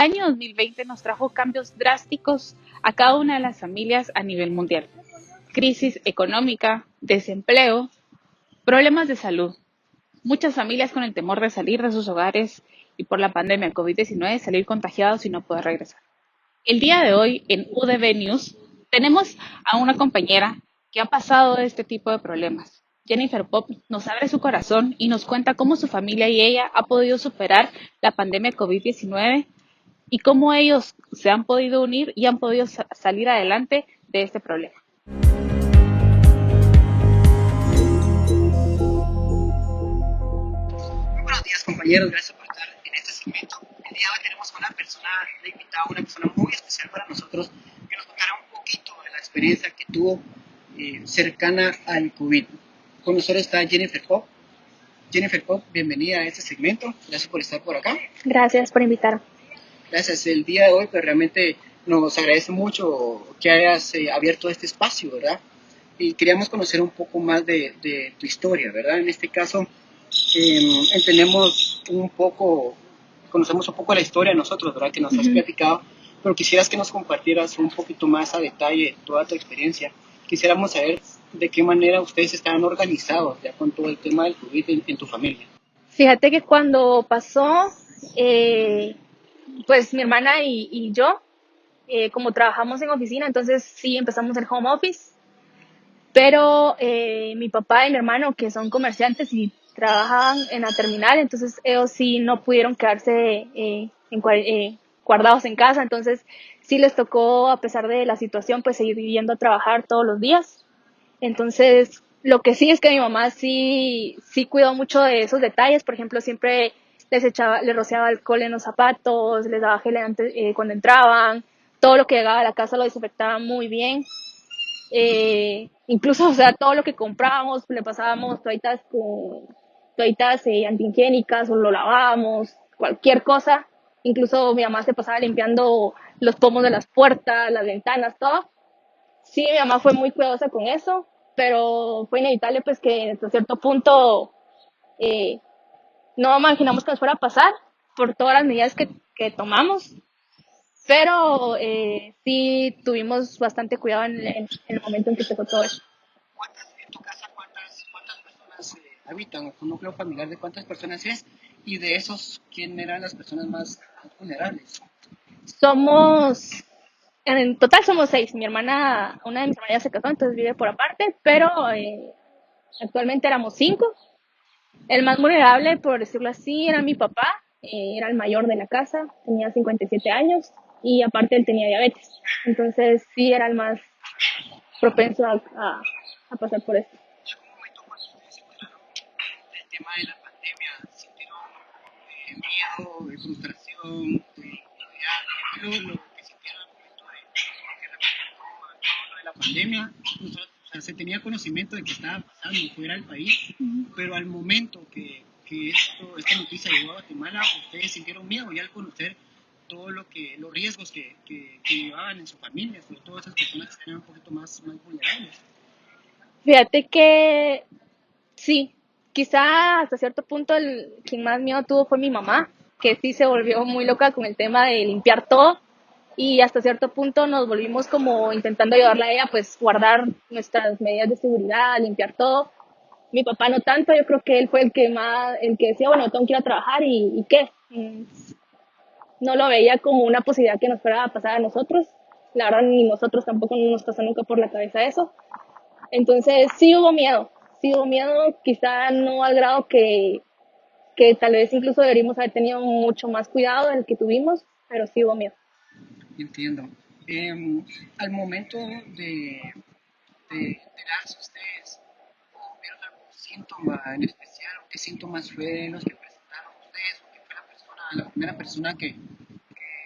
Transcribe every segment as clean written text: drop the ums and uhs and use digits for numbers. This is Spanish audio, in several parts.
año 2020 nos trajo cambios drásticos a cada una de las familias a nivel mundial. Crisis económica, desempleo, problemas de salud. Muchas familias con el temor de salir de sus hogares y por la pandemia COVID-19 salir contagiados y no poder regresar. El día de hoy en UDB News tenemos a una compañera que ha pasado de este tipo de problemas. Jennifer Pop nos abre su corazón y nos cuenta cómo su familia y ella ha podido superar la pandemia COVID-19 y cómo ellos se han podido unir y han podido salir adelante de este problema. Muy buenos días, compañeros, gracias por estar en este segmento. El día de hoy tenemos a una invitada, una persona muy especial para nosotros, que nos contará un poquito de la experiencia que tuvo cercana al COVID. Con nosotros está Jennifer Pop. Jennifer Pop, bienvenida a este segmento, gracias por estar por acá. Gracias por invitarme. Gracias, el día de hoy pues realmente nos agradece mucho que hayas abierto este espacio, ¿verdad? Y queríamos conocer un poco más de tu historia, ¿verdad? En este caso, conocemos un poco la historia de nosotros, ¿verdad? Que nos has platicado, pero quisieras que nos compartieras un poquito más a detalle toda tu experiencia. Quisiéramos saber de qué manera ustedes estaban organizados ya con todo el tema del COVID en tu familia. Fíjate que cuando pasó, pues mi hermana y yo, como trabajamos en oficina, entonces sí empezamos el home office, pero mi papá y mi hermano, que son comerciantes y trabajaban en la terminal, entonces ellos sí no pudieron quedarse guardados en casa, entonces sí les tocó, a pesar de la situación, pues seguir yendo a trabajar todos los días. Entonces, lo que sí es que mi mamá sí cuidó mucho de esos detalles. Por ejemplo, siempre les rociaba alcohol en los zapatos, les daba gel antes, cuando entraban. Todo lo que llegaba a la casa lo desinfectaba muy bien. Incluso, o sea, todo lo que comprábamos, le pasábamos toallitas antihigiénicas o lo lavábamos, cualquier cosa. Incluso mi mamá se pasaba limpiando los pomos de las puertas, las ventanas, todo. Sí, mi mamá fue muy cuidadosa con eso, pero fue inevitable pues que hasta cierto punto eh, no imaginamos que nos fuera a pasar por todas las medidas que tomamos, pero sí tuvimos bastante cuidado en el momento en que empezó todo eso. En tu casa, ¿cuántas personas habitan? ¿Tu núcleo familiar de cuántas personas es? Y de esos, ¿quién eran las personas más vulnerables? Somos, en total somos 6. Una de mis hermanas se casó, entonces vive por aparte, pero actualmente éramos 5. El más vulnerable, por decirlo así, era mi papá. Era el mayor de la casa, tenía 57 años y aparte él tenía diabetes. Entonces sí era el más propenso a pasar por esto. ¿En algún momento cuando ustedes se enteraron del tema de la pandemia, sintieron miedo, frustración, incomodidad? ¿Qué fue lo que sintieron al momento de repente todo lo de la pandemia? O sea, se tenía conocimiento de que estaba pasando fuera del país, pero al momento que esta noticia llegó a Guatemala, ustedes sintieron miedo y al conocer los riesgos que llevaban en su familia, sobre todo esas personas que eran un poquito más vulnerables. Fíjate que sí, quizá hasta cierto punto quien más miedo tuvo fue mi mamá, que sí se volvió muy loca con el tema de limpiar todo y hasta cierto punto nos volvimos como intentando ayudarla a ella, pues guardar nuestras medidas de seguridad, limpiar todo. Mi papá no tanto, yo creo que él fue el que decía, bueno, tengo que ir a trabajar y ¿qué? No lo veía como una posibilidad que nos fuera a pasar a nosotros. La verdad, ni nosotros tampoco nos pasó nunca por la cabeza eso. Entonces, sí hubo miedo, quizá no al grado que tal vez incluso deberíamos haber tenido mucho más cuidado del que tuvimos, pero sí hubo miedo. Entiendo. Al momento de enterarse ustedes, ¿vieron algún síntoma en especial? ¿Qué síntomas fueron los que presentaron ustedes? ¿O qué fue la primera persona que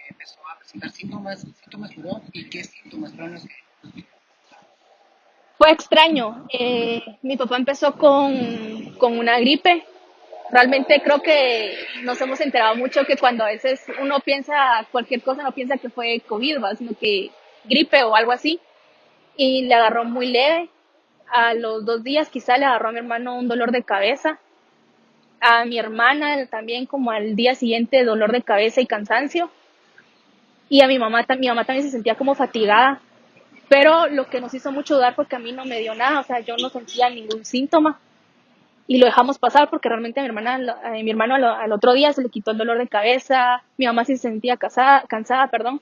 empezó a presentar síntomas fueron? ¿Y qué síntomas fueron los que? Fue extraño. Mi papá empezó con una gripe. Realmente creo que nos hemos enterado mucho que cuando a veces uno piensa cualquier cosa, no piensa que fue COVID, ¿va? Sino que gripe o algo así. Y le agarró muy leve. A los 2 días quizá le agarró a mi hermano un dolor de cabeza. A mi hermana también como al día siguiente dolor de cabeza y cansancio. Y a mi mamá también se sentía como fatigada, pero lo que nos hizo mucho dudar fue que a mí no me dio nada, o sea, yo no sentía ningún síntoma y lo dejamos pasar porque realmente a mi hermano al otro día se le quitó el dolor de cabeza, mi mamá sí se sentía cansada, perdón,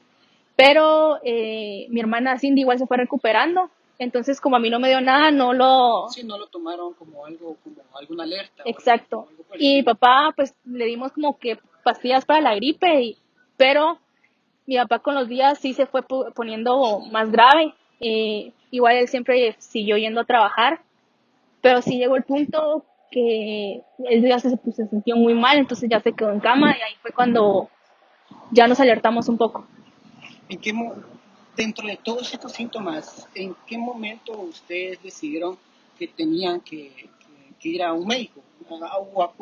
pero mi hermana Cindy igual se fue recuperando, entonces como a mí no me dio nada, no lo... Sí, no lo tomaron como algo, como alguna alerta o Exacto. algo por el Y mi estilo. papá pues le dimos como que pastillas para la gripe, pero mi papá con los días sí se fue poniendo más grave. Igual él siempre siguió yendo a trabajar, pero sí llegó el punto que él ya se sintió muy mal, entonces ya se quedó en cama y ahí fue cuando ya nos alertamos un poco. ¿En qué dentro de todos estos síntomas, en qué momento ustedes decidieron que tenían que ir a un médico?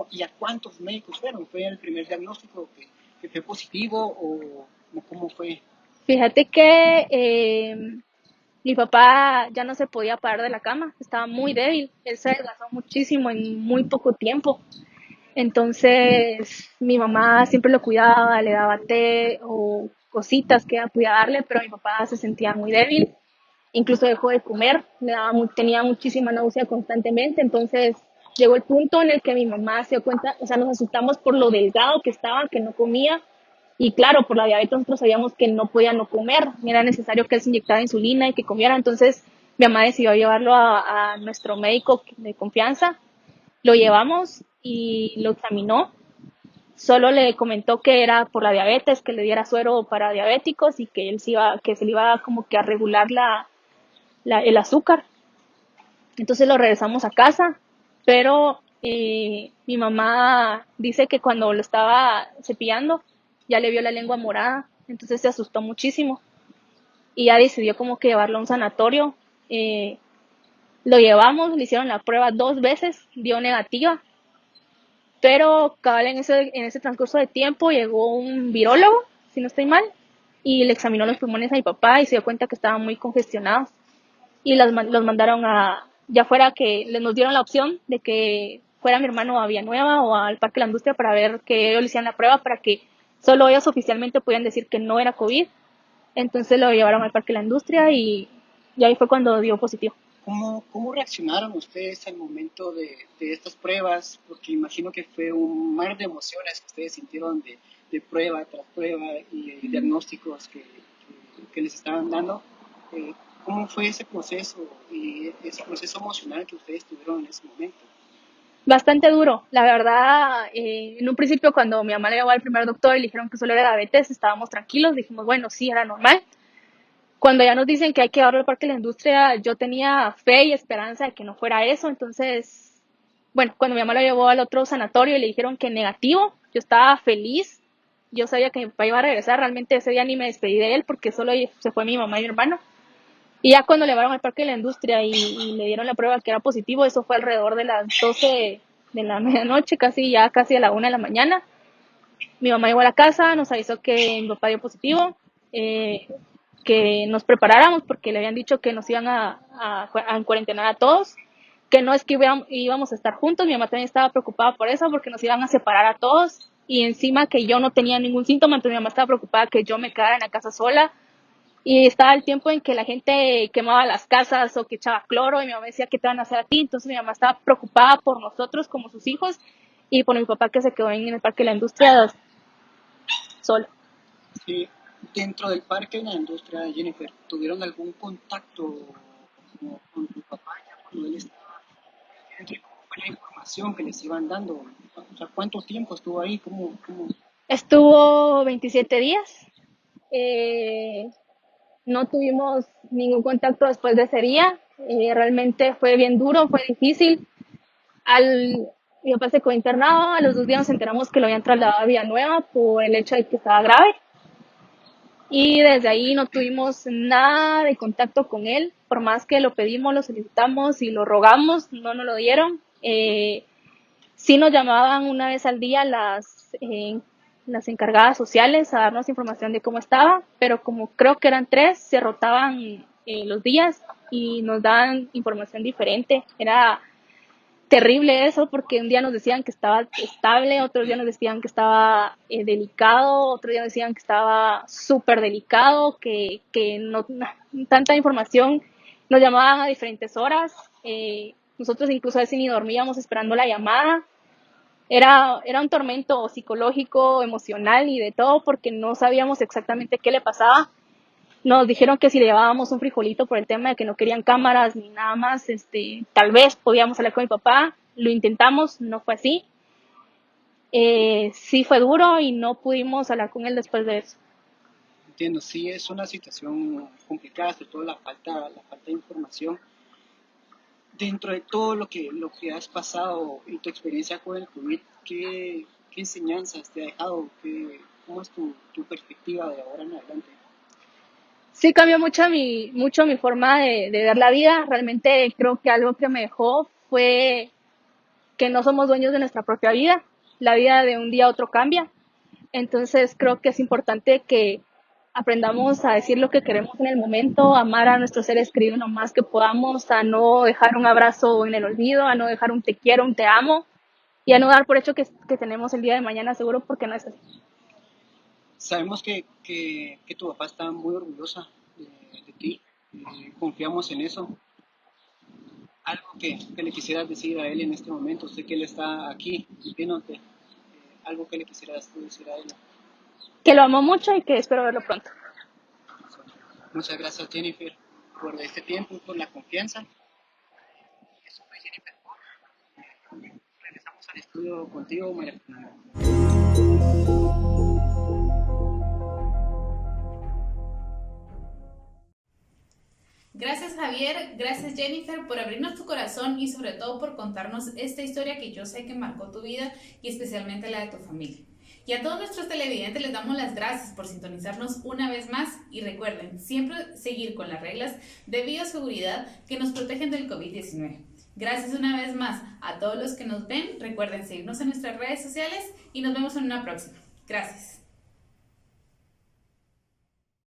¿Y a cuántos médicos fueron? ¿Fue el primer diagnóstico que fue positivo o cómo fue? Fíjate que mi papá ya no se podía parar de la cama, estaba muy débil, él se adelgazó muchísimo en muy poco tiempo. Entonces mi mamá siempre lo cuidaba, le daba té o cositas que ella podía darle, pero mi papá se sentía muy débil, incluso dejó de comer, tenía muchísima náusea constantemente, entonces llegó el punto en el que mi mamá se dio cuenta, o sea, nos asustamos por lo delgado que estaba, que no comía, y claro, por la diabetes nosotros sabíamos que no podía no comer, era necesario que él se inyectara insulina y que comiera, entonces mi mamá decidió llevarlo a nuestro médico de confianza, lo llevamos y lo examinó. Solo le comentó que era por la diabetes, que le diera suero para diabéticos y que que se le iba como que a regular el azúcar. Entonces lo regresamos a casa, pero mi mamá dice que cuando lo estaba cepillando ya le vio la lengua morada, entonces se asustó muchísimo y ya decidió como que llevarlo a un sanatorio. Eh, lo llevamos, le hicieron la prueba 2 veces, dio negativa. Pero cabal en ese transcurso de tiempo llegó un virólogo, si no estoy mal, y le examinó los pulmones a mi papá y se dio cuenta que estaban muy congestionados. Y los mandaron ya fuera que nos dieron la opción de que fuera mi hermano a Villanueva o al Parque de la Industria para ver que ellos le hicieran la prueba para que solo ellos oficialmente podían decir que no era COVID. Entonces lo llevaron al Parque de la Industria y ahí fue cuando dio positivo. ¿Cómo reaccionaron ustedes al momento de estas pruebas? Porque imagino que fue un mar de emociones que ustedes sintieron de prueba tras prueba y diagnósticos que les estaban dando. Eh, ¿Cómo fue ese proceso y ese proceso emocional que ustedes tuvieron en ese momento? Bastante duro, la verdad, en un principio cuando mi mamá le llevó al primer doctor y le dijeron que solo era diabetes, estábamos tranquilos, dijimos, bueno, sí, era normal. Cuando ya nos dicen que hay que llevarlo al Parque de la Industria, yo tenía fe y esperanza de que no fuera eso, entonces, bueno, cuando mi mamá lo llevó al otro sanatorio y le dijeron que negativo, yo estaba feliz, yo sabía que mi papá iba a regresar, realmente ese día ni me despedí de él porque solo se fue mi mamá y mi hermano. Y ya cuando le llevaron al Parque de la Industria y le dieron la prueba que era positivo, eso fue alrededor de las 12 de la medianoche, casi a la 1 de la mañana. Mi mamá llegó a la casa, nos avisó que mi papá dio positivo, eh, que nos preparáramos porque le habían dicho que nos iban a cuarentenar a todos, que no es que íbamos a estar juntos, mi mamá también estaba preocupada por eso, porque nos iban a separar a todos y encima que yo no tenía ningún síntoma, entonces mi mamá estaba preocupada que yo me quedara en la casa sola y estaba el tiempo en que la gente quemaba las casas o que echaba cloro y mi mamá decía, ¿qué te van a hacer a ti? Entonces mi mamá estaba preocupada por nosotros como sus hijos y por mi papá que se quedó en el Parque de la Industria solo. Sí, dentro del parque de la industria, Jennifer, ¿tuvieron algún contacto con tu papá ya cuando él estaba dentro y cómo fue la información que les iban dando? O sea, ¿cuánto tiempo estuvo ahí? ¿Cómo? Estuvo 27 días, eh, no tuvimos ningún contacto después de ese día, realmente fue bien duro, fue difícil. Mi papá se quedó internado, a los 2 días nos enteramos que lo habían trasladado a Villanueva por el hecho de que estaba grave. Y desde ahí no tuvimos nada de contacto con él, por más que lo pedimos, lo solicitamos y lo rogamos, no nos lo dieron. Sí nos llamaban una vez al día las encargadas sociales a darnos información de cómo estaba, pero como creo que eran 3, se rotaban los días y nos daban información diferente. terrible eso, porque un día nos decían que estaba estable, otro día nos decían que estaba delicado, otro día nos decían que estaba súper delicado, que no, tanta información, nos llamaban a diferentes horas, nosotros incluso a veces ni dormíamos esperando la llamada, era un tormento psicológico, emocional y de todo, porque no sabíamos exactamente qué le pasaba. Nos dijeron que si le llevábamos un frijolito por el tema de que no querían cámaras ni nada más, tal vez podíamos hablar con mi papá. Lo intentamos, no fue así. Sí fue duro y no pudimos hablar con él después de eso. Entiendo, sí es una situación complicada, sobre todo la falta de información. Dentro de todo lo que has pasado y tu experiencia con el COVID, ¿qué enseñanzas te ha dejado? ¿Cómo es tu perspectiva de ahora en adelante? Sí cambió mucho mi forma de ver la vida. Realmente creo que algo que me dejó fue que no somos dueños de nuestra propia vida. La vida de un día a otro cambia. Entonces creo que es importante que aprendamos a decir lo que queremos en el momento, amar a nuestros seres queridos lo más que podamos, a no dejar un abrazo en el olvido, a no dejar un te quiero, un te amo y a no dar por hecho que tenemos el día de mañana seguro porque no es así. Sabemos que tu papá está muy orgullosa de ti, confiamos en eso. Algo que le quisieras decir a él en este momento, sé que él está aquí viéndote, algo que le quisieras tú decir a él. Que lo amo mucho y que espero verlo pronto. Muchas gracias Jennifer por este tiempo y por la confianza. Eso fue Jennifer. Regresamos al estudio contigo, María Fernanda. Gracias Javier, gracias Jennifer por abrirnos tu corazón y sobre todo por contarnos esta historia que yo sé que marcó tu vida y especialmente la de tu familia. Y a todos nuestros televidentes les damos las gracias por sintonizarnos una vez más y recuerden siempre seguir con las reglas de bioseguridad que nos protegen del COVID-19. Gracias una vez más a todos los que nos ven, recuerden seguirnos en nuestras redes sociales y nos vemos en una próxima. Gracias.